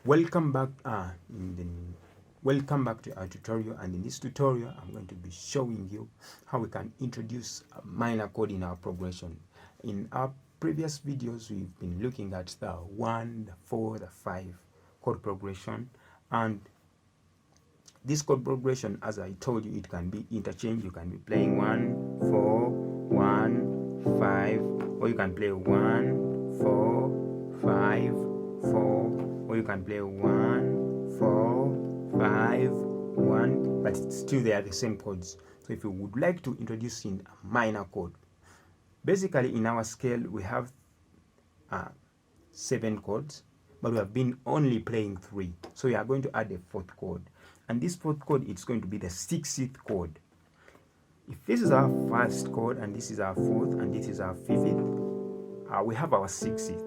Welcome back welcome back to our tutorial, and in this tutorial I'm going to be showing you how we can introduce a minor chord in our progression. In our previous videos we've been looking at the 1, the 4, the 5 chord progression, and this chord progression, as I told you, it can be interchanged. You can be playing 1, 4, 1, 5, or you can play 1, 4, 5, 4, or you can play 1, 4, 5, 1, but still they are the same chords. So if you would like to introduce in a minor chord, basically in our scale we have 7 chords, but we have been only playing 3. So we are going to add a 4th chord, and this 4th chord is going to be the 6th chord. If this is our 1st chord, and this is our 4th, and this is our 5th, we have our 6th,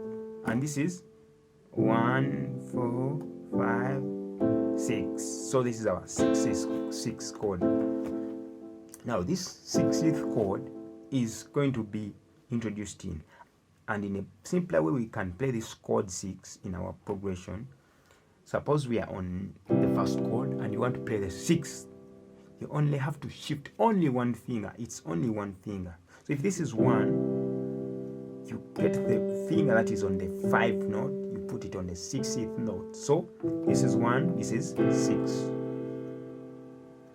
and this is 1, 4, 5, 6. So this is our 6th chord. Now this 6th chord is going to be introduced in, and in a simpler way we can play this chord 6 in our progression. Suppose we are on the 1st chord and you want to play the 6th, you only have to shift only one finger. It's only one finger. So if this is 1, you get the finger that is on the 5 note, you put it on the 6th note. So this is 1, this is 6.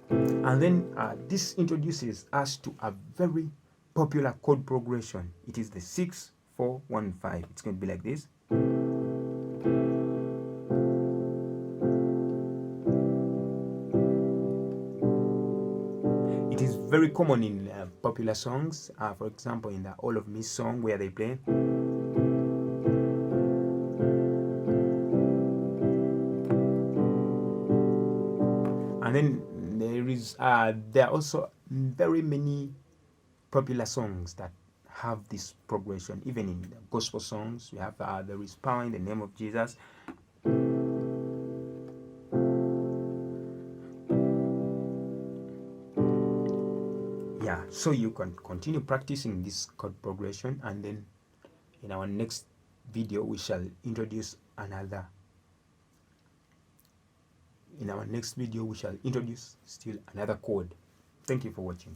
And then this introduces us to a very popular chord progression. It is the 6, 4, 1, 5. It's going to be like this. It is very common in popular songs, for example in the All of Me song, where they play. And then there are also very many popular songs that have this progression. Even in the gospel songs we have there is power in the name of Jesus. Yeah, so you can continue practicing this chord progression, and then in our next video we shall introduce another. In our next video we shall introduce still another chord. Thank you for watching.